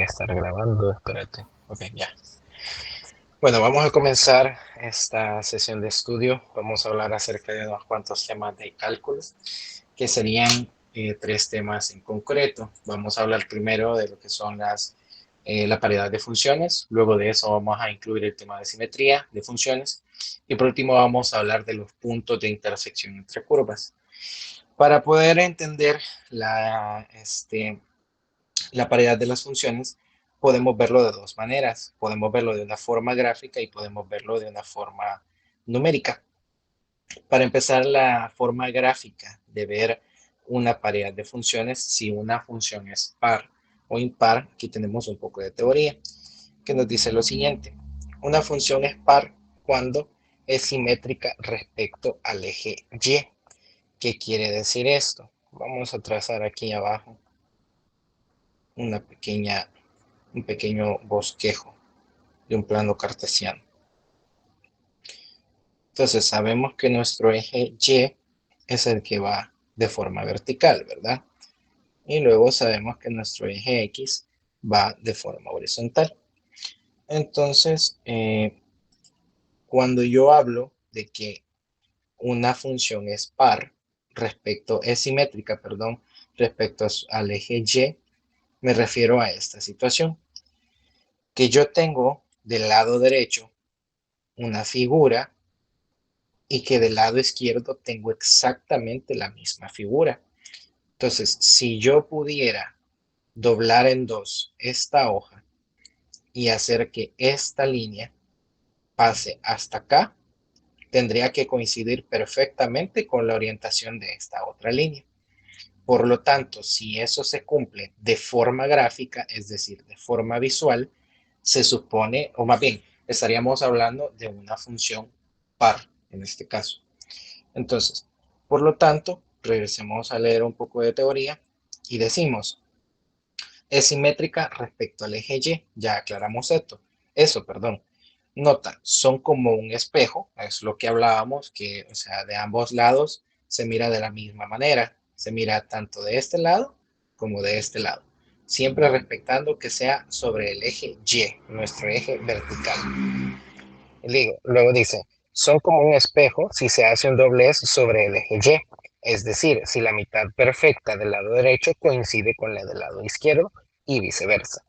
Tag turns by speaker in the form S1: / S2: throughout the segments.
S1: debería estar grabando, espérate. Ok, ya. Bueno, vamos a comenzar esta sesión de estudio. Vamos a hablar acerca de unos cuantos temas de cálculo, que serían tres temas en concreto. Vamos a hablar primero de lo que son la paridad de funciones. Luego de eso vamos a incluir el tema de simetría de funciones. Y por último vamos a hablar de los puntos de intersección entre curvas. Para poder entender la paridad de las funciones, podemos verlo de dos maneras. Podemos verlo de una forma gráfica y podemos verlo de una forma numérica. Para empezar, la forma gráfica de ver una paridad de funciones, si una función es par o impar, aquí tenemos un poco de teoría que nos dice lo siguiente. Una función es par cuando es simétrica respecto al eje Y. ¿Qué quiere decir esto? Vamos a trazar aquí abajo un pequeño bosquejo de un plano cartesiano. Entonces sabemos que nuestro eje Y es el que va de forma vertical, ¿verdad? Y luego sabemos que nuestro eje X va de forma horizontal. Entonces, cuando yo hablo de que una función es es simétrica, perdón, respecto al eje Y, me refiero a esta situación, que yo tengo del lado derecho una figura y que del lado izquierdo tengo exactamente la misma figura. Entonces, si yo pudiera doblar en dos esta hoja y hacer que esta línea pase hasta acá, tendría que coincidir perfectamente con la orientación de esta otra línea. Por lo tanto, si eso se cumple de forma gráfica, es decir, de forma visual, se supone, o más bien, estaríamos hablando de una función par en este caso. Entonces, por lo tanto, regresemos a leer un poco de teoría y decimos, es simétrica respecto al eje Y. Ya aclaramos esto. Eso, perdón. Nota, son como un espejo, es lo que hablábamos, que, o sea, de ambos lados se mira de la misma manera. Se mira tanto de este lado como de este lado. Siempre respetando que sea sobre el eje Y, nuestro eje vertical. Luego dice, son como un espejo si se hace un doblez sobre el eje Y. Es decir, si la mitad perfecta del lado derecho coincide con la del lado izquierdo y viceversa.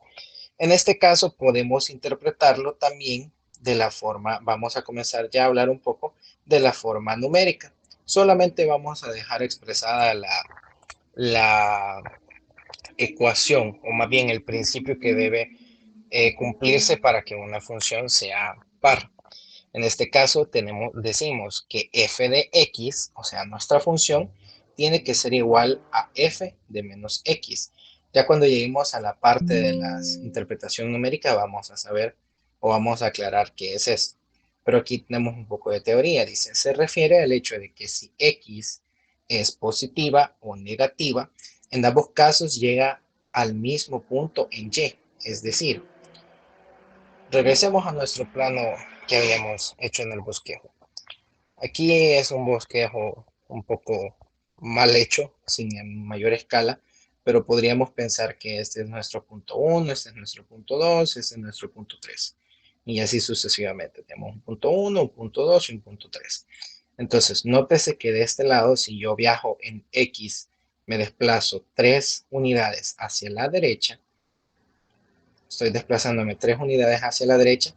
S1: En este caso podemos interpretarlo también de la forma, vamos a comenzar ya a hablar un poco de la forma numérica. Solamente vamos a dejar expresada la ecuación, o más bien el principio que debe cumplirse para que una función sea par. En este caso decimos que f de x, o sea, nuestra función, tiene que ser igual a f de menos x. Ya cuando lleguemos a la parte de la interpretación numérica vamos a saber o vamos a aclarar qué es esto. Pero aquí tenemos un poco de teoría. Dice, se refiere al hecho de que si x es positiva o negativa, en ambos casos llega al mismo punto en y. Es decir, regresemos a nuestro plano que habíamos hecho en el bosquejo. Aquí es un bosquejo un poco mal hecho, sin mayor escala, pero podríamos pensar que este es nuestro punto 1, este es nuestro punto 2, este es nuestro punto 3. Y así sucesivamente. Tenemos un punto 1, un punto 2 y un punto 3. Entonces, nótese que de este lado, si yo viajo en X, me desplazo 3 unidades hacia la derecha, estoy desplazándome 3 unidades hacia la derecha,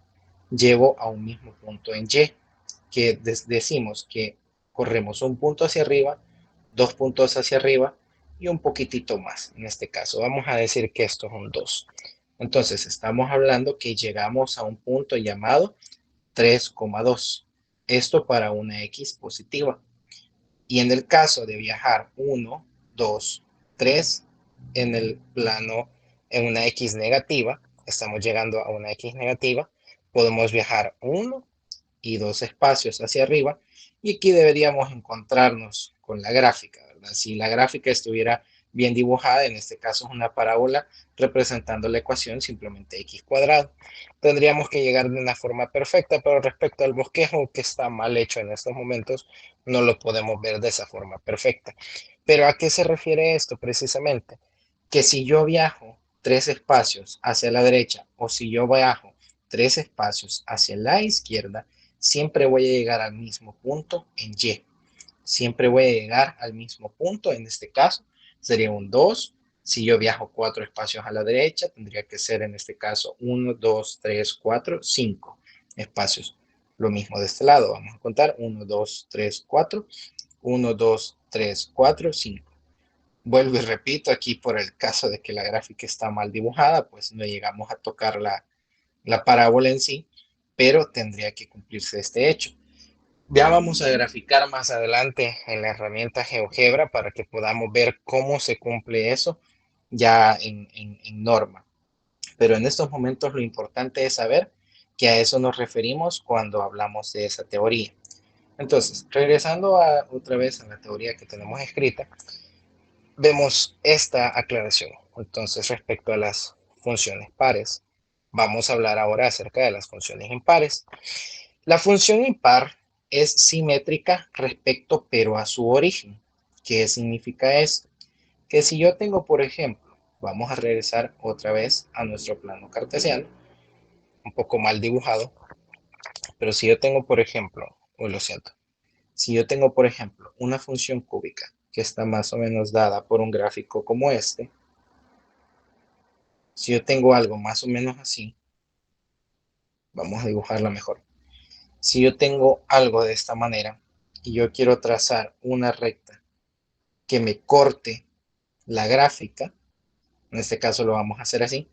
S1: llevo a un mismo punto en Y, que decimos que corremos un punto hacia arriba, 2 puntos hacia arriba y un poquitito más. En este caso, vamos a decir que esto es un 2. Entonces, estamos hablando que llegamos a un punto llamado 3,2. Esto para una X positiva. Y en el caso de viajar 1, 2, 3 en el plano en una X negativa, estamos llegando a una X negativa, podemos viajar 1 y 2 espacios hacia arriba y aquí deberíamos encontrarnos con la gráfica, ¿verdad? Si la gráfica estuviera bien dibujada, en este caso es una parábola representando la ecuación simplemente x cuadrado. Tendríamos que llegar de una forma perfecta, pero respecto al bosquejo que está mal hecho en estos momentos, no lo podemos ver de esa forma perfecta. Pero ¿a qué se refiere esto precisamente? Que si yo viajo 3 espacios hacia la derecha o si yo bajo 3 espacios hacia la izquierda, siempre voy a llegar al mismo punto en Y. Siempre voy a llegar al mismo punto. En este caso sería un 2. Si yo viajo 4 espacios a la derecha, tendría que ser en este caso 1, 2, 3, 4, 5 espacios. Lo mismo de este lado. Vamos a contar 1, 2, 3, 4. 1, 2, 3, 4, 5. Vuelvo y repito, aquí por el caso de que la gráfica está mal dibujada, pues no llegamos a tocar la parábola en sí, pero tendría que cumplirse este hecho. Ya vamos a graficar más adelante en la herramienta GeoGebra para que podamos ver cómo se cumple eso ya en norma. Pero en estos momentos lo importante es saber que a eso nos referimos cuando hablamos de esa teoría. Entonces, regresando otra vez a la teoría que tenemos escrita, vemos esta aclaración. Entonces, respecto a las funciones pares, vamos a hablar ahora acerca de las funciones impares. La función impar es simétrica respecto pero a su origen. ¿Qué significa esto? Que si yo tengo, por ejemplo, vamos a regresar otra vez a nuestro plano cartesiano, un poco mal dibujado, pero si yo tengo, por ejemplo, lo siento, si yo tengo, por ejemplo, una función cúbica que está más o menos dada por un gráfico como este, si yo tengo algo más o menos así, vamos a dibujarla mejor. Si yo tengo algo de esta manera y yo quiero trazar una recta que me corte la gráfica, en este caso lo vamos a hacer así,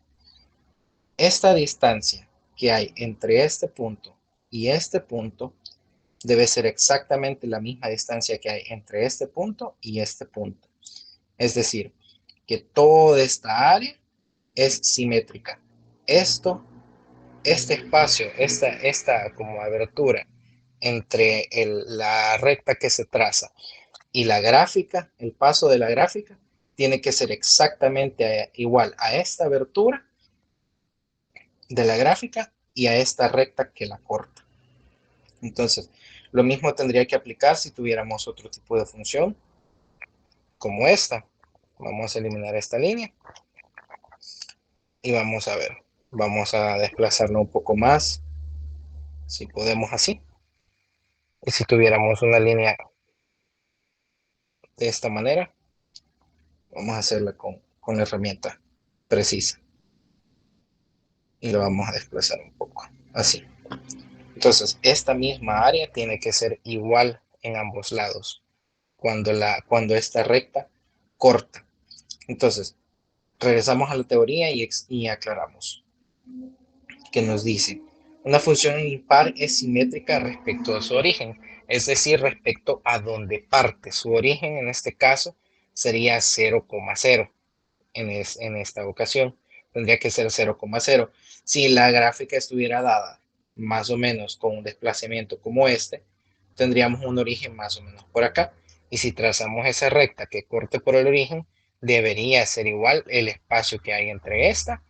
S1: esta distancia que hay entre este punto y este punto debe ser exactamente la misma distancia que hay entre este punto y este punto. Es decir, que toda esta área es simétrica. Este espacio, esta como abertura entre la recta que se traza y la gráfica, el paso de la gráfica, tiene que ser exactamente igual a esta abertura de la gráfica y a esta recta que la corta. Entonces, lo mismo tendría que aplicar si tuviéramos otro tipo de función como esta. Vamos a eliminar esta línea y vamos a ver. Vamos a desplazarlo un poco más, si podemos así. Y si tuviéramos una línea de esta manera, vamos a hacerla con la herramienta precisa. Y lo vamos a desplazar un poco, así. Entonces, esta misma área tiene que ser igual en ambos lados cuando esta recta corta. Entonces, regresamos a la teoría y aclaramos que nos dice, una función impar es simétrica respecto a su origen, es decir, respecto a donde parte. Su origen en este caso sería 0,0 en esta ocasión. Tendría que ser 0,0. Si la gráfica estuviera dada más o menos con un desplazamiento como este, tendríamos un origen más o menos por acá. Y si trazamos esa recta que corte por el origen, debería ser igual el espacio que hay entre esta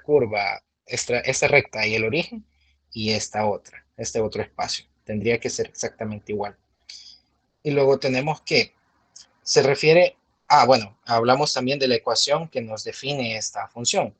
S1: curva, esta recta y el origen, y este otro espacio. Tendría que ser exactamente igual. Y luego tenemos que se refiere bueno, hablamos también de la ecuación que nos define esta función.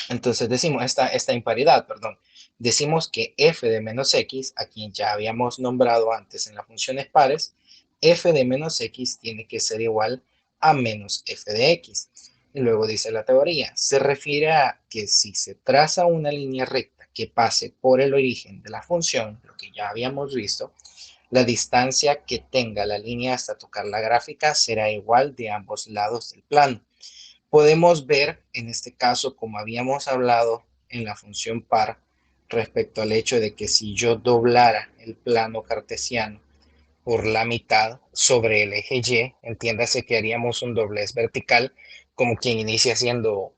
S1: Entonces decimos, esta imparidad, perdón. Decimos que f de menos x, a quien ya habíamos nombrado antes en las funciones pares, f de menos x tiene que ser igual a menos f de x. Y luego dice la teoría, se refiere a que si se traza una línea recta que pase por el origen de la función, lo que ya habíamos visto, la distancia que tenga la línea hasta tocar la gráfica será igual de ambos lados del plano. Podemos ver en este caso, como habíamos hablado en la función par, respecto al hecho de que si yo doblara el plano cartesiano por la mitad sobre el eje Y, entiéndase que haríamos un doblez vertical, como quien inicia haciendo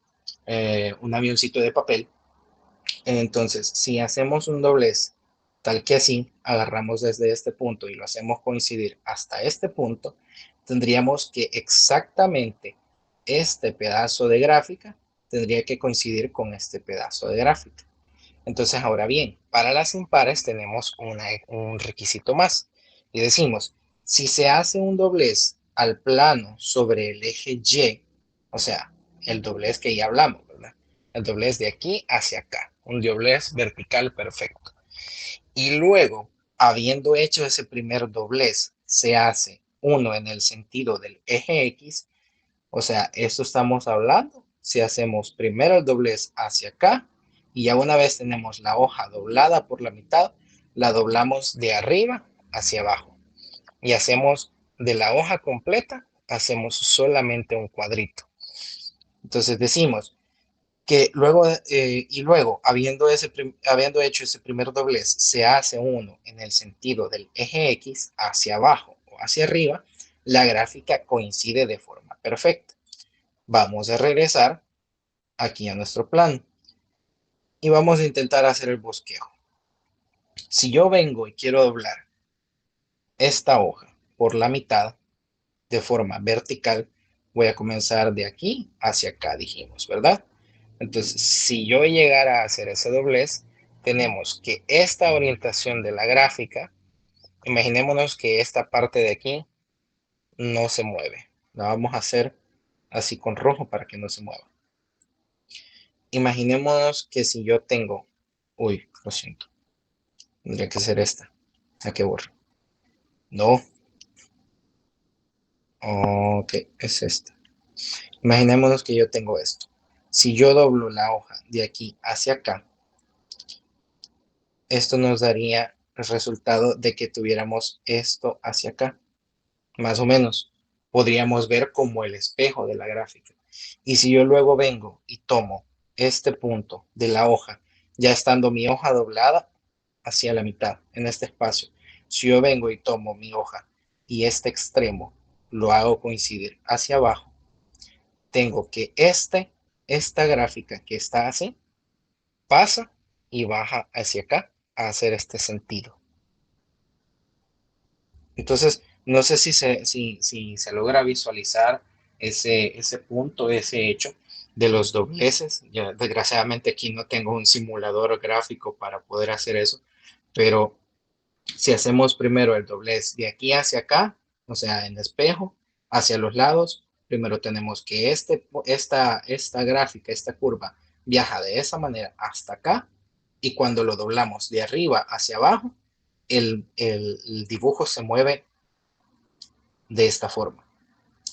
S1: un avioncito de papel. Entonces, si hacemos un doblez tal que así, agarramos desde este punto y lo hacemos coincidir hasta este punto, tendríamos que exactamente este pedazo de gráfica tendría que coincidir con este pedazo de gráfica. Entonces, ahora bien, para las impares tenemos un requisito más y decimos, si se hace un doblez al plano sobre el eje Y, O sea, el doblez que ya hablamos, ¿verdad? El doblez de aquí hacia acá, un doblez vertical perfecto. Y luego, habiendo hecho ese primer doblez, se hace uno en el sentido del eje X. O sea, esto estamos hablando si hacemos primero el doblez hacia acá y ya una vez tenemos la hoja doblada por la mitad, la doblamos de arriba hacia abajo y hacemos de la hoja completa, hacemos solamente un cuadrito. Entonces decimos que luego, habiendo hecho ese primer doblez, se hace uno en el sentido del eje X hacia abajo o hacia arriba, la gráfica coincide de forma perfecta. Vamos a regresar aquí a nuestro plan y vamos a intentar hacer el bosquejo. Si yo vengo y quiero doblar esta hoja por la mitad de forma vertical, voy a comenzar de aquí hacia acá, dijimos, ¿verdad? Entonces, si yo llegara a hacer ese doblez, tenemos que esta orientación de la gráfica, imaginémonos que esta parte de aquí no se mueve. La vamos a hacer así con rojo para que no se mueva. Imaginémonos que si yo tengo, uy, lo siento, tendría que ser esta, la que borro. No, ok, es esta. Imaginémonos que yo tengo esto. Si yo doblo la hoja de aquí hacia acá, esto nos daría el resultado de que tuviéramos esto hacia acá, más o menos. Podríamos ver como el espejo de la gráfica. Y si yo luego vengo y tomo este punto de la hoja, ya estando mi hoja doblada hacia la mitad, en este espacio, si yo vengo y tomo mi hoja y este extremo lo hago coincidir hacia abajo, tengo que esta gráfica que está así, pasa y baja hacia acá a hacer este sentido. Entonces, no sé si se logra visualizar ese punto, ese hecho de los dobleces. Ya, desgraciadamente aquí no tengo un simulador gráfico para poder hacer eso, pero si hacemos primero el doblez de aquí hacia acá, o sea, en espejo, hacia los lados, primero tenemos que esta gráfica, esta curva, viaja de esa manera hasta acá, y cuando lo doblamos de arriba hacia abajo, el dibujo se mueve de esta forma,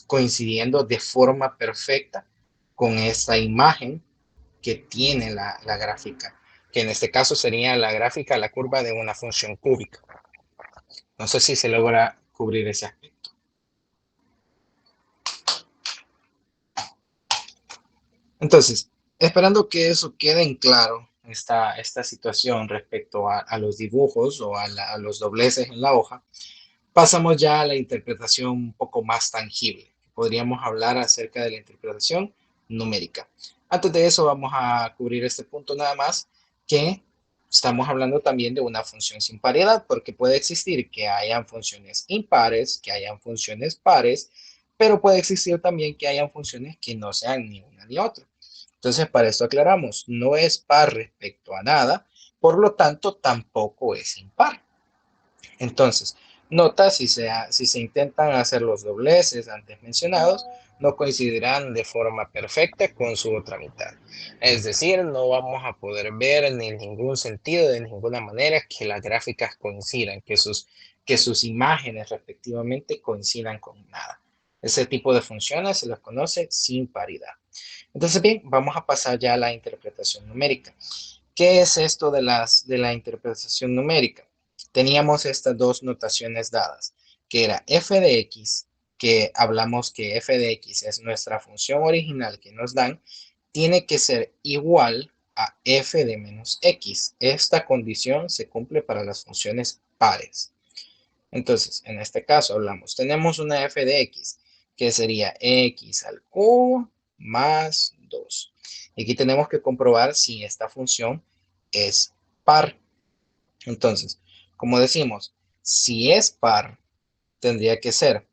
S1: coincidiendo de forma perfecta con esta imagen que tiene la gráfica, que en este caso sería la gráfica, la curva de una función cúbica. No sé si se logra cubrir ese aspecto. Entonces, esperando que eso quede en claro, esta situación respecto a los dibujos o a los dobleces en la hoja, pasamos ya a la interpretación un poco más tangible. Podríamos hablar acerca de la interpretación numérica. Antes de eso, vamos a cubrir este punto nada más, que estamos hablando también de una función sin paridad, porque puede existir que hayan funciones impares, que hayan funciones pares, pero puede existir también que hayan funciones que no sean ni una ni otra. Entonces, para esto aclaramos, no es par respecto a nada, por lo tanto, tampoco es impar. Entonces, nota si se intentan hacer los dobleces antes mencionados, no coincidirán de forma perfecta con su otra mitad. Es decir, no vamos a poder ver en ningún sentido, de ninguna manera, que las gráficas coincidan, que sus imágenes respectivamente coincidan con nada. Ese tipo de funciones se las conoce sin paridad. Entonces, bien, vamos a pasar ya a la interpretación numérica. ¿Qué es esto de la interpretación numérica? Teníamos estas dos notaciones dadas, que era f de x, que hablamos que f de x es nuestra función original que nos dan, tiene que ser igual a f de menos x. Esta condición se cumple para las funciones pares. Entonces, en este caso hablamos, tenemos una f de x, que sería x al cubo más 2. Y aquí tenemos que comprobar si esta función es par. Entonces, como decimos, si es par, tendría que ser,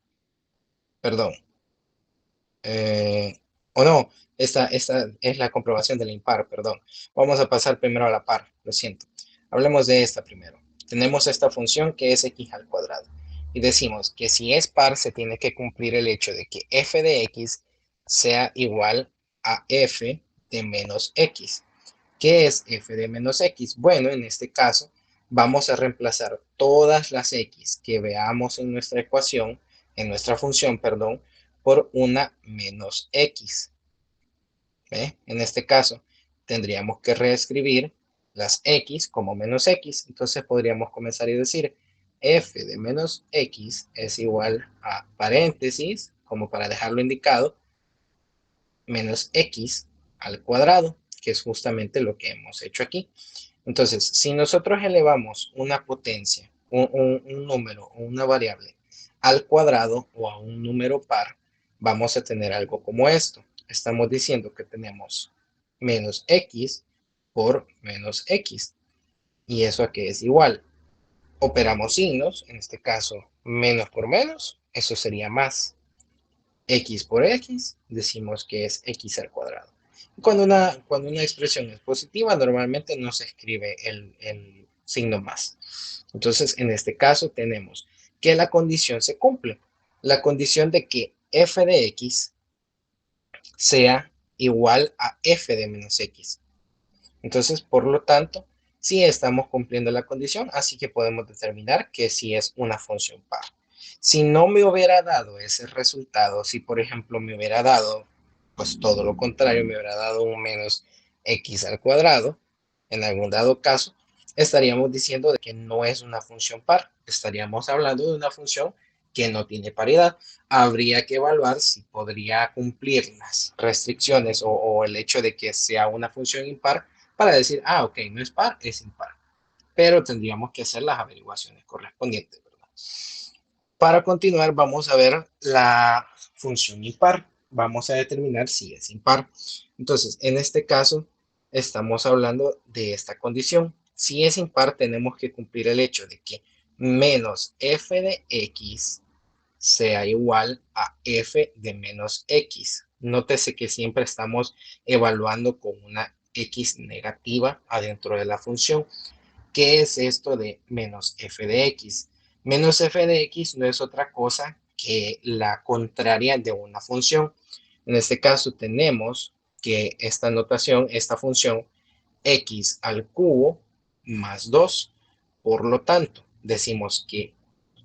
S1: perdón, eh, o no, esta es la comprobación del impar, perdón. Vamos a pasar primero a la par, lo siento. Hablemos de esta primero. Tenemos esta función que es x al cuadrado. Y decimos que si es par, se tiene que cumplir el hecho de que f de x sea igual a f de menos x. ¿Qué es f de menos x? Bueno, en este caso vamos a reemplazar todas las x que veamos en nuestra ecuación, en nuestra función, perdón, por una menos x. En este caso, tendríamos que reescribir las x como menos x. Entonces podríamos comenzar y decir f de menos x es igual a paréntesis, como para dejarlo indicado, menos x al cuadrado, que es justamente lo que hemos hecho aquí. Entonces, si nosotros elevamos una potencia, un número o una variable al cuadrado o a un número par, vamos a tener algo como esto. Estamos diciendo que tenemos menos x por menos x. ¿Y eso a qué es igual? Operamos signos, en este caso menos por menos, eso sería más. X por X, decimos que es X al cuadrado. Cuando una expresión es positiva, normalmente no se escribe el signo más. Entonces, en este caso tenemos que la condición se cumple. La condición de que f de x sea igual a f de menos x. Entonces, por lo tanto, sí estamos cumpliendo la condición, así que podemos determinar que sí es una función par. Si no me hubiera dado ese resultado, si por ejemplo me hubiera dado, pues todo lo contrario, me hubiera dado un menos x al cuadrado, en algún dado caso, estaríamos diciendo de que no es una función par, estaríamos hablando de una función que no tiene paridad. Habría que evaluar si podría cumplir las restricciones o el hecho de que sea una función impar para decir, ah, ok, no es par, es impar. Pero tendríamos que hacer las averiguaciones correspondientes, ¿verdad? Para continuar, vamos a ver la función impar. Vamos a determinar si es impar. Entonces, en este caso, estamos hablando de esta condición. Si es impar, tenemos que cumplir el hecho de que menos f de x sea igual a f de menos x. Nótese que siempre estamos evaluando con una x negativa adentro de la función. ¿Qué es esto de menos f de x? Menos f de x no es otra cosa que la contraria de una función. En este caso tenemos que esta notación, esta función, x al cubo más 2. Por lo tanto, decimos que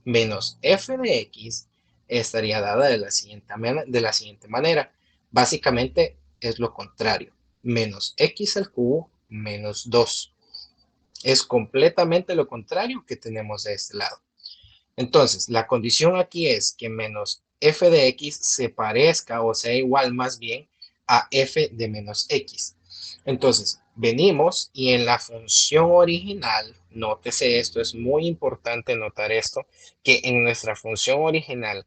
S1: menos f de x estaría dada de la siguiente manera. Básicamente es lo contrario. Menos x al cubo menos 2. Es completamente lo contrario que tenemos de este lado. Entonces, la condición aquí es que menos f de x se parezca o sea igual más bien a f de menos x. Entonces, venimos y en la función original, nótese esto, es muy importante notar esto, que en nuestra función original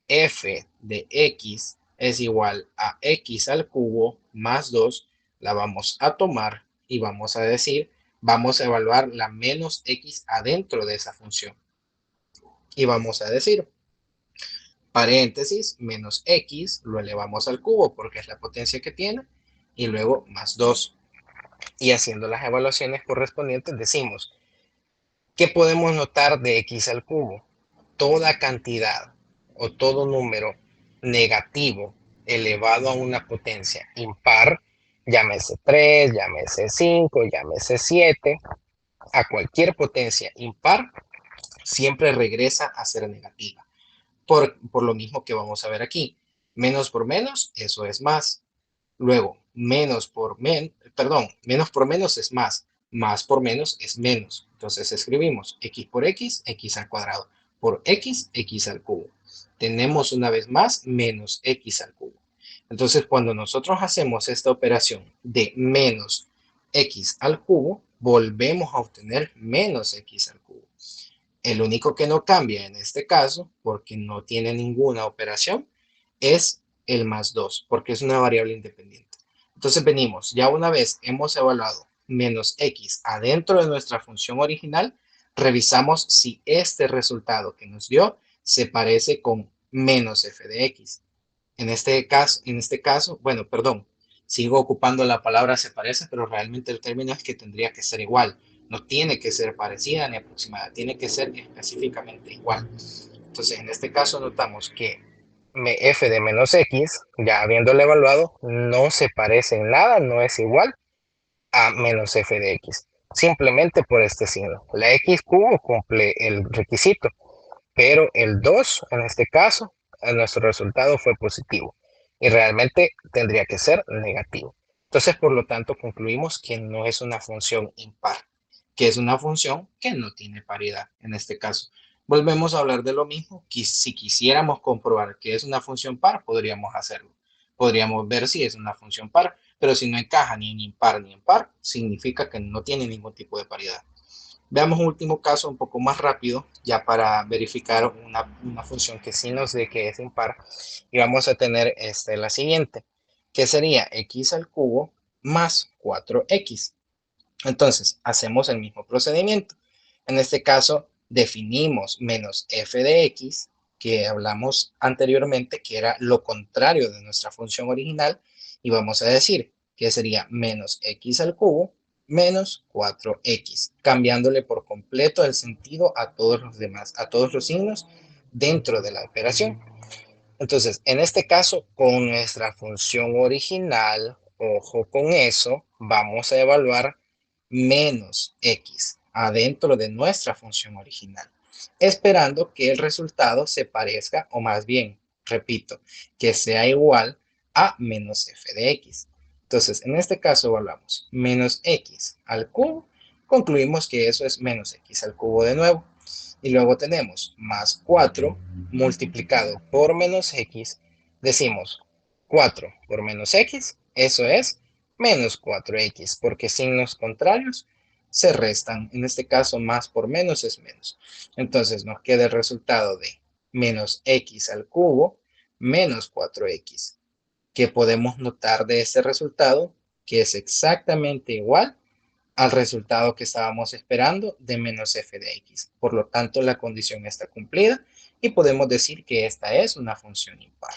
S1: f de x es igual a x al cubo más 2, la vamos a tomar y vamos a decir, vamos a evaluar la menos x adentro de esa función. Y vamos a decir, paréntesis, menos x, lo elevamos al cubo porque es la potencia que tiene, y luego más 2. Y haciendo las evaluaciones correspondientes decimos, ¿qué podemos notar de x al cubo? Toda cantidad o todo número negativo elevado a una potencia impar, llámese 3, llámese 5, llámese 7, a cualquier potencia impar, siempre regresa a ser negativa. Por lo mismo que vamos a ver aquí. Menos por menos, eso es más. Luego, menos por menos es más. Más por menos es menos. Entonces escribimos x por x, x al cuadrado. Por x, x al cubo. Tenemos una vez más menos x al cubo. Entonces, cuando nosotros hacemos esta operación de menos x al cubo, volvemos a obtener menos x al cubo. El único que no cambia en este caso, porque no tiene ninguna operación, es el más 2, porque es una variable independiente. Entonces venimos, ya una vez hemos evaluado menos x adentro de nuestra función original, revisamos si este resultado que nos dio se parece con menos f de x. En este caso, bueno, perdón, sigo ocupando la palabra se parece, pero realmente el término es que tendría que ser igual. No tiene que ser parecida ni aproximada, tiene que ser específicamente igual. Entonces, en este caso notamos que f de menos x, ya habiéndolo evaluado, no se parece en nada, no es igual a menos f de x, simplemente por este signo. La x cubo cumple el requisito, pero el 2, en este caso, nuestro resultado fue positivo y realmente tendría que ser negativo. Entonces, por lo tanto, concluimos que no es una función impar, que es una función que no tiene paridad en este caso. Volvemos a hablar de lo mismo, que si quisiéramos comprobar que es una función par, podríamos hacerlo. Podríamos ver si es una función par, pero si no encaja ni en impar ni en par, significa que no tiene ningún tipo de paridad. Veamos un último caso un poco más rápido, ya para verificar una función que sí nos dé que es impar. Y vamos a tener la siguiente, que sería x al cubo más 4x. Entonces, hacemos el mismo procedimiento. En este caso, definimos menos f de x, que hablamos anteriormente, que era lo contrario de nuestra función original, y vamos a decir que sería menos x al cubo menos 4x, cambiándole por completo el sentido a todos los demás, a todos los signos dentro de la operación. Entonces, en este caso, con nuestra función original, ojo con eso, vamos a evaluar menos x adentro de nuestra función original, esperando que el resultado se parezca, o más bien, repito, que sea igual a menos f de x. Entonces, en este caso evaluamos menos x al cubo, concluimos que eso es menos x al cubo de nuevo, y luego tenemos más 4 multiplicado por menos x, decimos 4 por menos x, eso es menos 4x, porque signos contrarios se restan. En este caso, más por menos es menos. Entonces nos queda el resultado de menos x al cubo menos 4x, que podemos notar de este resultado que es exactamente igual al resultado que estábamos esperando de menos f de x. Por lo tanto, la condición está cumplida y podemos decir que esta es una función impar.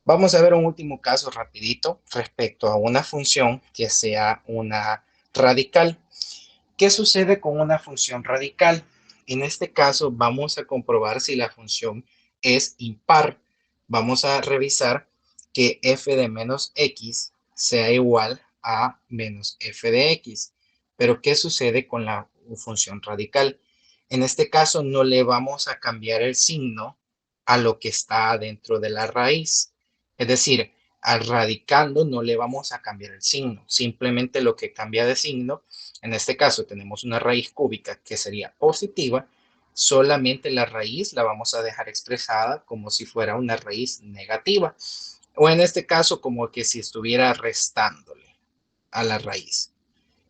S1: Vamos a ver un último caso rapidito respecto a una función que sea una radical. ¿Qué sucede con una función radical? En este caso vamos a comprobar si la función es impar. Vamos a revisar que f de menos x sea igual a menos f de x. Pero ¿qué sucede con la función radical? En este caso no le vamos a cambiar el signo a lo que está dentro de la raíz. Es decir, al radicando no le vamos a cambiar el signo. Simplemente lo que cambia de signo, en este caso tenemos una raíz cúbica que sería positiva, solamente la raíz la vamos a dejar expresada como si fuera una raíz negativa, o en este caso como que si estuviera restándole a la raíz.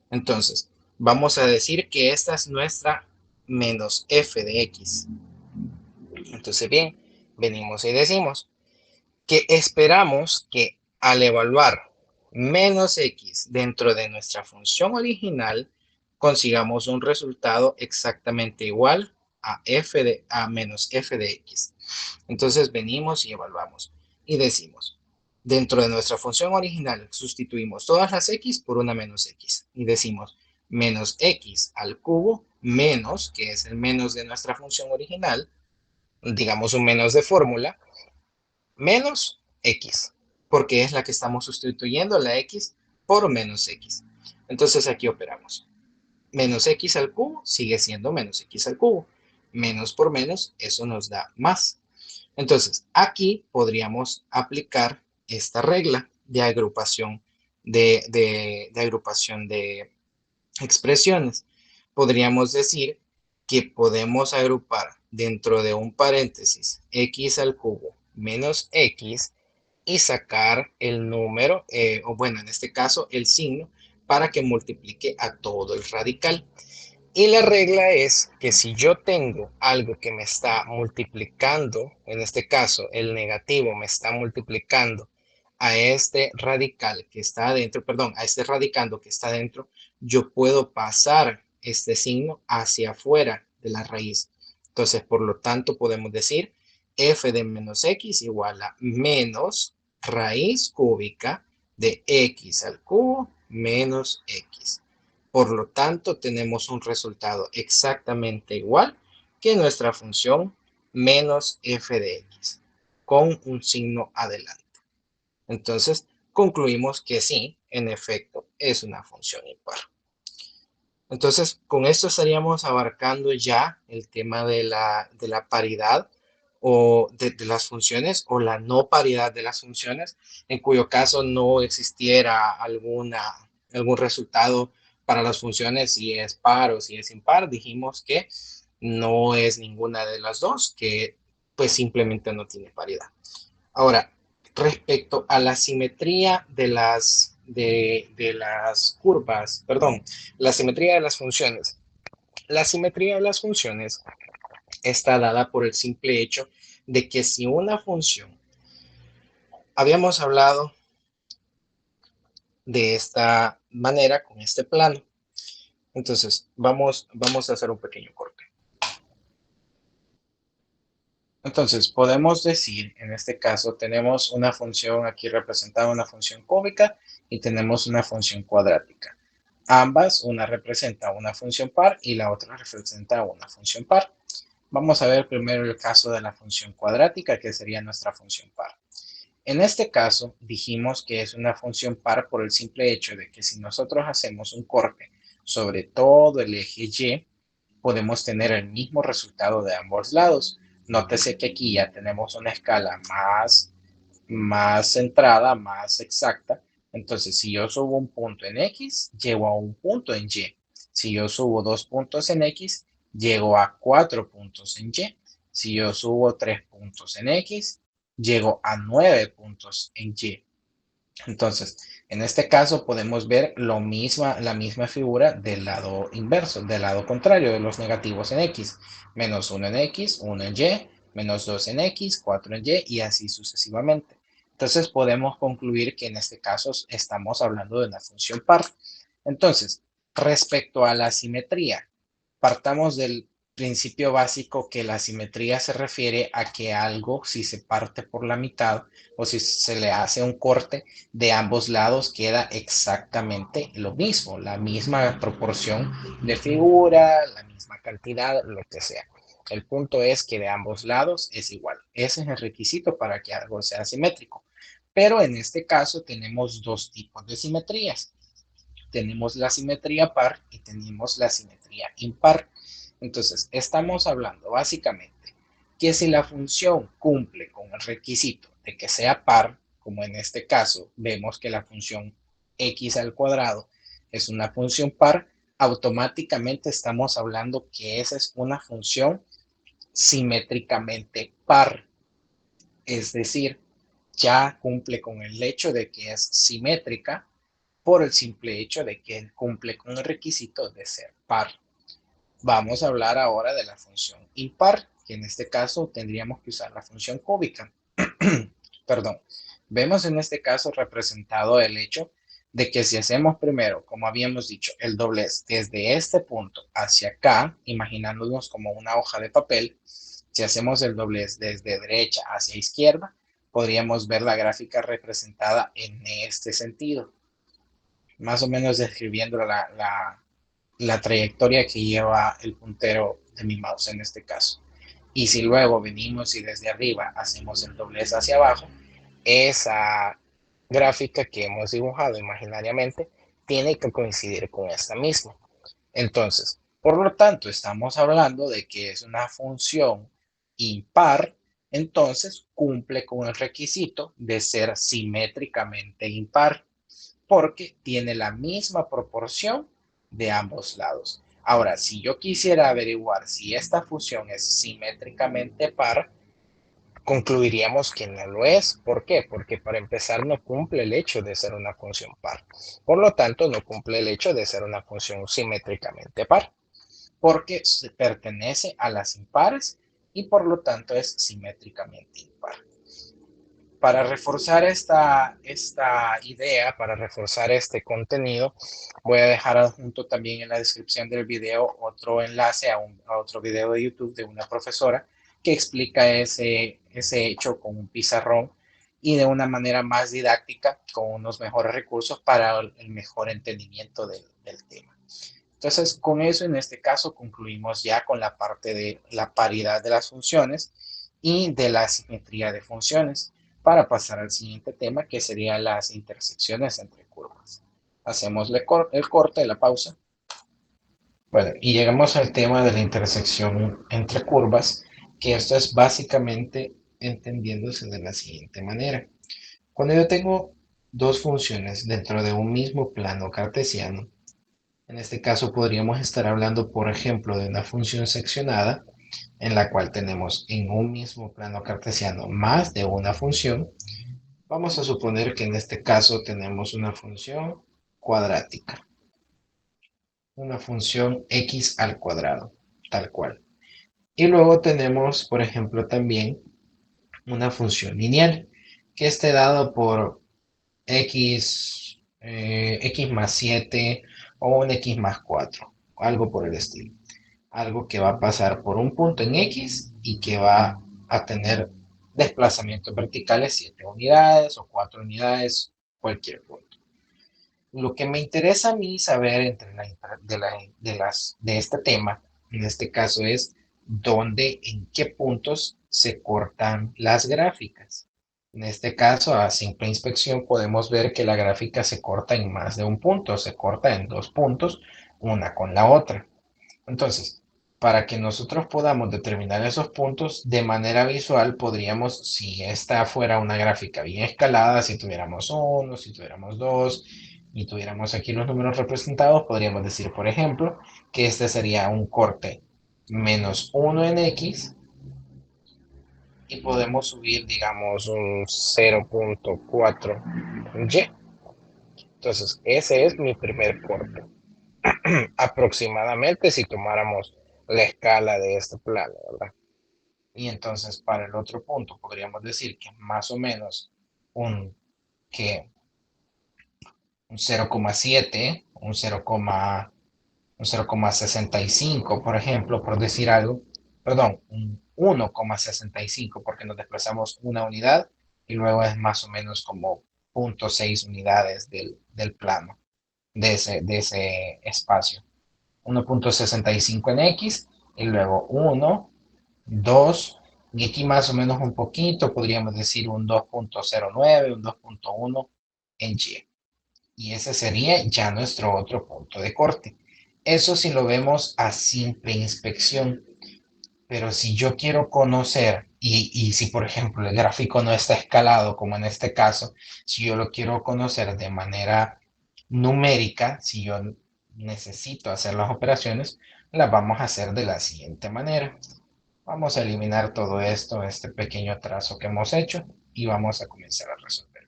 S1: Entonces, vamos a decir que esta es nuestra menos f de x. Entonces, bien, venimos y decimos que esperamos que al evaluar menos x dentro de nuestra función original, consigamos un resultado exactamente igual a menos f de x. Entonces venimos y evaluamos y decimos, dentro de nuestra función original sustituimos todas las x por una menos x y decimos menos x al cubo menos, que es el menos de nuestra función original, digamos un menos de fórmula, menos x, porque es la que estamos sustituyendo la x por menos x. Entonces aquí operamos. Menos x al cubo sigue siendo menos x al cubo. Menos por menos, eso nos da más. Entonces, aquí podríamos aplicar esta regla de agrupación de agrupación de expresiones. Podríamos decir que podemos agrupar dentro de un paréntesis x al cubo menos x y sacar el número, o bueno, en este caso el signo, para que multiplique a todo el radical. Y la regla es que si yo tengo algo que me está multiplicando, en este caso el negativo me está multiplicando a este radical que está adentro, perdón, a este radicando que está adentro, yo puedo pasar este signo hacia afuera de la raíz. Entonces, por lo tanto, podemos decir f de menos x igual a menos raíz cúbica de x al cubo menos x. Por lo tanto, tenemos un resultado exactamente igual que nuestra función menos f de x. con un signo adelante. Entonces, concluimos que sí, en efecto, es una función impar. Entonces, con esto estaríamos abarcando ya el tema de la paridad o de las funciones o la no paridad de las funciones, en cuyo caso no existiera algún resultado para las funciones si es par o si es impar. Dijimos que no es ninguna de las dos, que pues simplemente no tiene paridad. Ahora, respecto a la simetría de las curvas, perdón, la simetría de las funciones. La simetría de las funciones está dada por el simple hecho de que si una función, habíamos hablado de esta manera, con este plano, entonces vamos a hacer un pequeño corte. Entonces, podemos decir, en este caso, tenemos una función aquí representada, una función cúbica, y tenemos una función cuadrática. Ambas, una representa una función par y la otra representa una función par. Vamos a ver primero el caso de la función cuadrática, que sería nuestra función par. En este caso, dijimos que es una función par por el simple hecho de que si nosotros hacemos un corte sobre todo el eje Y, podemos tener el mismo resultado de ambos lados. Nótese que aquí ya tenemos una escala más centrada, más exacta. Entonces, si yo subo un punto en X, llego a un punto en Y. Si yo subo 2 puntos en X, llego a 4 puntos en Y. Si yo subo 3 puntos en X, llego a 9 puntos en Y. Entonces, en este caso podemos ver la misma figura del lado inverso, del lado contrario de los negativos en X. Menos 1 en X, 1 en Y, menos 2 en X, 4 en Y y así sucesivamente. Entonces podemos concluir que en este caso estamos hablando de una función par. Entonces, respecto a la simetría, partamos del principio básico que la simetría se refiere a que algo, si se parte por la mitad o si se le hace un corte, de ambos lados queda exactamente lo mismo, la misma proporción de figura, la misma cantidad, lo que sea. El punto es que de ambos lados es igual. Ese es el requisito para que algo sea simétrico. Pero en este caso tenemos dos tipos de simetrías. Tenemos la simetría par y tenemos la simetría impar. Entonces, estamos hablando básicamente que si la función cumple con el requisito de que sea par, como en este caso vemos que la función x al cuadrado es una función par, automáticamente estamos hablando que esa es una función simétricamente par. Es decir, ya cumple con el hecho de que es simétrica por el simple hecho de que cumple con el requisito de ser par. Vamos a hablar ahora de la función impar, que en este caso tendríamos que usar la función cúbica. Perdón. Vemos en este caso representado el hecho de que si hacemos primero, como habíamos dicho, el doblez desde este punto hacia acá, imaginándonos como una hoja de papel, si hacemos el doblez desde derecha hacia izquierda, podríamos ver la gráfica representada en este sentido, más o menos describiendo la trayectoria que lleva el puntero de mi mouse en este caso. Y si luego venimos y desde arriba hacemos el doblez hacia abajo, esa gráfica que hemos dibujado imaginariamente tiene que coincidir con esta misma. Entonces, por lo tanto, estamos hablando de que es una función impar, entonces cumple con el requisito de ser simétricamente impar, porque tiene la misma proporción de ambos lados. Ahora, si yo quisiera averiguar si esta función es simétricamente par, concluiríamos que no lo es. ¿Por qué? Porque para empezar no cumple el hecho de ser una función par. Por lo tanto, no cumple el hecho de ser una función simétricamente par, porque pertenece a las impares y por lo tanto es simétricamente impar. Para reforzar esta idea, para reforzar este contenido, voy a dejar adjunto también en la descripción del video otro enlace a otro video de YouTube de una profesora que explica ese hecho con un pizarrón y de una manera más didáctica, con unos mejores recursos para el mejor entendimiento del tema. Entonces, con eso en este caso concluimos ya con la parte de la paridad de las funciones y de la simetría de funciones para pasar al siguiente tema, que sería las intersecciones entre curvas. Hacemos el corte, la pausa. Bueno, y llegamos al tema de la intersección entre curvas, que esto es básicamente entendiéndose de la siguiente manera. Cuando yo tengo dos funciones dentro de un mismo plano cartesiano, en este caso podríamos estar hablando, por ejemplo, de una función seccionada, en la cual tenemos en un mismo plano cartesiano más de una función. Vamos a suponer que en este caso tenemos una función cuadrática, una función x al cuadrado, tal cual. Y luego tenemos, por ejemplo, también una función lineal, que esté dado por x más 7 o un x más 4, algo por el estilo. Algo que va a pasar por un punto en x y que va a tener desplazamientos verticales 7 unidades o 4 unidades, cualquier punto. Lo que me interesa a mí saber de este tema, en este caso, es dónde, en qué puntos se cortan las gráficas. En este caso, a simple inspección, podemos ver que la gráfica se corta en más de un punto, se corta en dos puntos, una con la otra. Entonces, para que nosotros podamos determinar esos puntos de manera visual, podríamos, si esta fuera una gráfica bien escalada, si tuviéramos uno, si tuviéramos dos, y tuviéramos aquí los números representados, podríamos decir, por ejemplo, que este sería un corte menos uno en X, y podemos subir, digamos, un 0.4 Y. Entonces, ese es mi primer corte. Aproximadamente si tomáramos la escala de este plano, ¿verdad? Y entonces para el otro punto podríamos decir que más o menos un, que un 0,7, un 0,65, por ejemplo, por decir algo, perdón, un 1,65 porque nos desplazamos una unidad y luego es más o menos como 0,6 unidades del plano, de ese espacio. 1,65 en X y luego 1, 2, y aquí más o menos un poquito, podríamos decir un 2,09, un 2,1 en Y. Y ese sería ya nuestro otro punto de corte. Eso si lo vemos a simple inspección. Pero si yo quiero conocer, y si por ejemplo el gráfico no está escalado, como en este caso, si yo lo quiero conocer de manera numérica, si yo necesito hacer las operaciones, las vamos a hacer de la siguiente manera. Vamos a eliminar todo esto, este pequeño trazo que hemos hecho, y vamos a comenzar a resolver.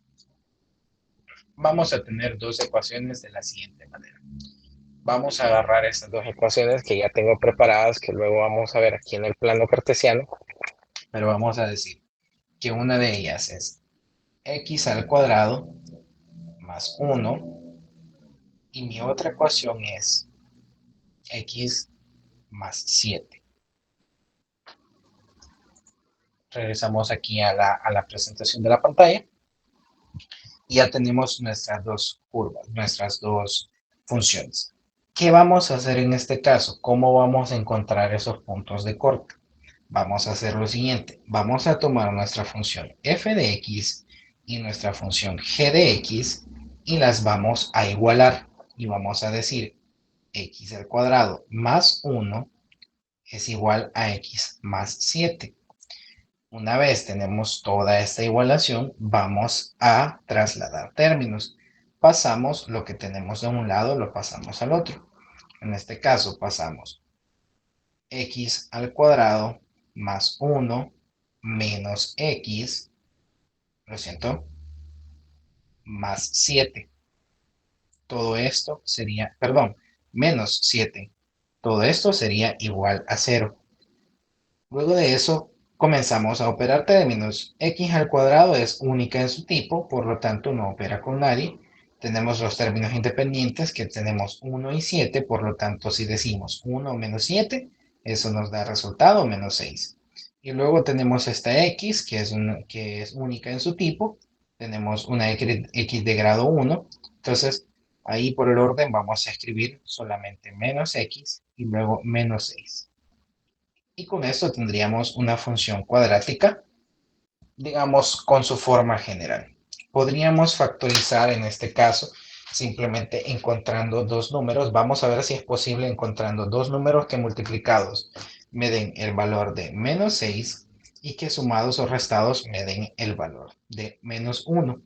S1: Vamos a tener dos ecuaciones de la siguiente manera. Vamos a agarrar estas dos ecuaciones que ya tengo preparadas, que luego vamos a ver aquí en el plano cartesiano, pero vamos a decir que una de ellas es x al cuadrado más 1 y mi otra ecuación es x más 7. Regresamos aquí a la presentación de la pantalla y ya tenemos nuestras dos curvas, nuestras dos funciones. ¿Qué vamos a hacer en este caso? ¿Cómo vamos a encontrar esos puntos de corte? Vamos a hacer lo siguiente. Vamos a tomar nuestra función f de x y nuestra función g de x y las vamos a igualar. Y vamos a decir x al cuadrado más 1 es igual a x más 7. Una vez tenemos toda esta igualación, vamos a trasladar términos. Pasamos lo que tenemos de un lado, lo pasamos al otro. En este caso pasamos x al cuadrado más 1 menos x, lo siento, más 7. Todo esto sería, perdón, menos 7. Todo esto sería igual a 0. Luego de eso, comenzamos a operar términos. X al cuadrado es única en su tipo, por lo tanto no opera con nadie. Tenemos los términos independientes que tenemos 1 y 7, por lo tanto si decimos 1 menos 7, eso nos da resultado menos 6. Y luego tenemos esta X que es única en su tipo. Tenemos una X de grado 1. Entonces, ahí por el orden vamos a escribir solamente menos X y luego menos 6. Y con esto tendríamos una función cuadrática, digamos, con su forma general. Podríamos factorizar en este caso simplemente encontrando dos números. Vamos a ver si es posible encontrando dos números que multiplicados me den el valor de menos 6 y que sumados o restados me den el valor de menos 1.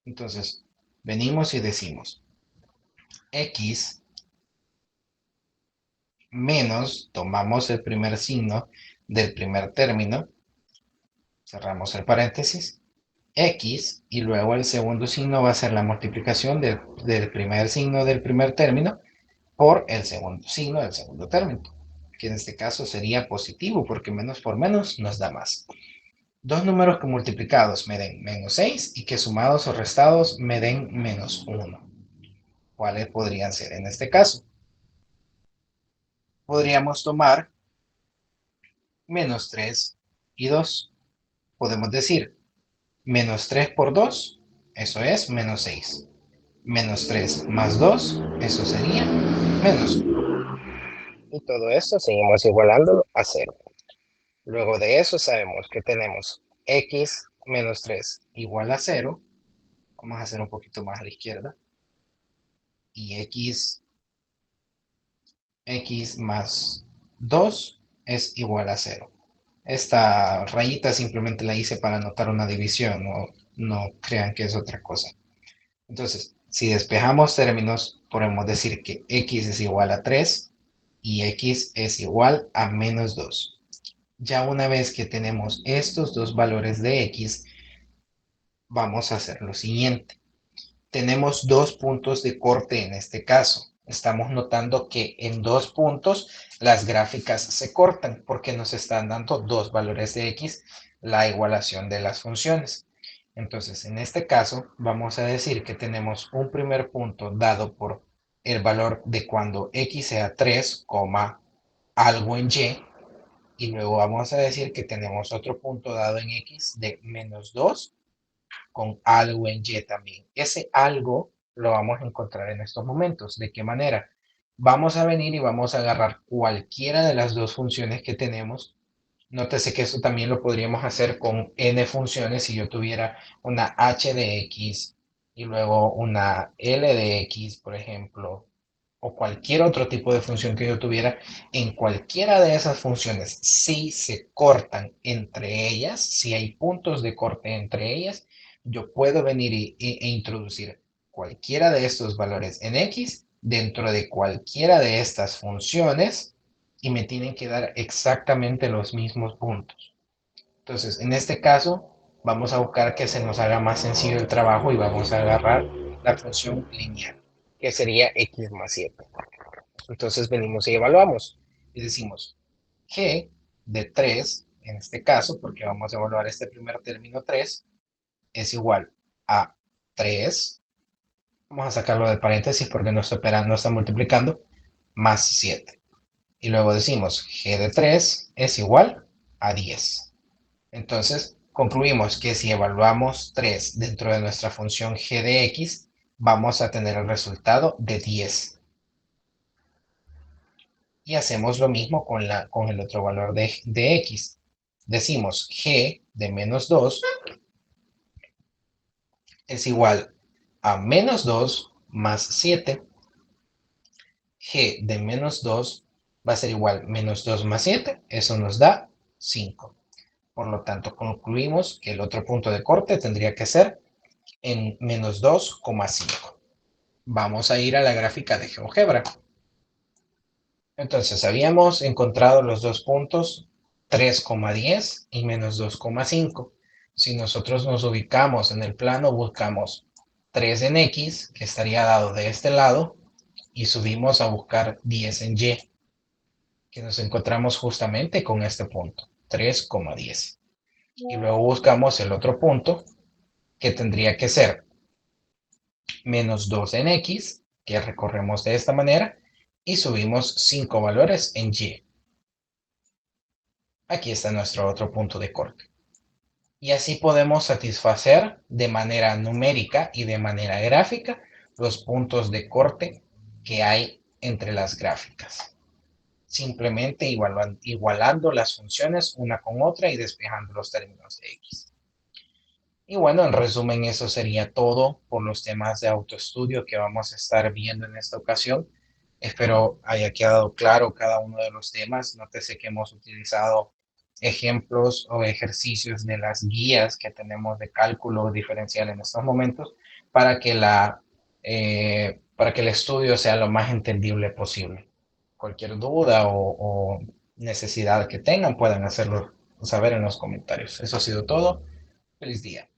S1: Entonces, venimos y decimos x menos, tomamos el primer signo del primer término, cerramos el paréntesis, x, y luego el segundo signo va a ser la multiplicación del primer signo del primer término por el segundo signo del segundo término, que en este caso sería positivo porque menos por menos nos da más. Dos números que multiplicados me den menos 6 y que sumados o restados me den menos 1. ¿Cuáles podrían ser en este caso? Podríamos tomar menos 3 y 2. Podemos decir menos 3 por 2, eso es menos 6. Menos 3 más 2, eso sería menos 1. Y todo esto seguimos igualándolo a 0. Luego de eso sabemos que tenemos x menos 3 igual a 0. Vamos a hacer un poquito más a la izquierda. Y x más 2 es igual a 0. Esta rayita simplemente la hice para anotar una división, no crean que es otra cosa. Entonces, si despejamos términos, podemos decir que x es igual a 3 y x es igual a menos 2. Ya una vez que tenemos estos dos valores de x, vamos a hacer lo siguiente. Tenemos dos puntos de corte en este caso. Estamos notando que en dos puntos las gráficas se cortan porque nos están dando dos valores de x, la igualación de las funciones. Entonces, en este caso, vamos a decir que tenemos un primer punto dado por el valor de cuando x sea 3, algo en y luego vamos a decir que tenemos otro punto dado en x de menos 2 con algo en y también. Ese algo lo vamos a encontrar en estos momentos. ¿De qué manera? Vamos a venir y vamos a agarrar cualquiera de las dos funciones que tenemos. Nótese que esto también lo podríamos hacer con n funciones si yo tuviera una h de x y luego una l de x, por ejemplo, o cualquier otro tipo de función que yo tuviera, en cualquiera de esas funciones, si se cortan entre ellas, si hay puntos de corte entre ellas, yo puedo venir e introducir cualquiera de estos valores en x dentro de cualquiera de estas funciones y me tienen que dar exactamente los mismos puntos. Entonces, en este caso, vamos a buscar que se nos haga más sencillo el trabajo y vamos a agarrar la función lineal, que sería x más 7. Entonces venimos y evaluamos y decimos g de 3, en este caso, porque vamos a evaluar este primer término 3, es igual a 3. Vamos a sacarlo de paréntesis porque no no está multiplicando, más 7. Y luego decimos g de 3 es igual a 10. Entonces, concluimos que si evaluamos 3 dentro de nuestra función g de x, vamos a tener el resultado de 10. Y hacemos lo mismo con el otro valor de x. Decimos g de menos 2 es igual a menos 2 más 7. G de menos 2 va a ser igual a menos 2 más 7. Eso nos da 5. Por lo tanto, concluimos que el otro punto de corte tendría que ser en menos 2,5. Vamos a ir a la gráfica de GeoGebra. Entonces, habíamos encontrado los dos puntos 3,10 y menos 2,5. Si nosotros nos ubicamos en el plano, buscamos 3 en X, que estaría dado de este lado, y subimos a buscar 10 en Y, que nos encontramos justamente con este punto, 3,10. Y luego buscamos el otro punto, que tendría que ser menos 2 en X, que recorremos de esta manera, y subimos 5 valores en Y. Aquí está nuestro otro punto de corte. Y así podemos satisfacer de manera numérica y de manera gráfica los puntos de corte que hay entre las gráficas. simplemente igualando las funciones una con otra y despejando los términos de x. Y bueno, en resumen, eso sería todo por los temas de autoestudio que vamos a estar viendo en esta ocasión. Espero haya quedado claro cada uno de los temas. Nótese que hemos utilizado ejemplos o ejercicios de las guías que tenemos de cálculo diferencial en estos momentos para que, para que el estudio sea lo más entendible posible. Cualquier duda o necesidad que tengan pueden hacerlo saber en los comentarios. Eso ha sido todo. Feliz día.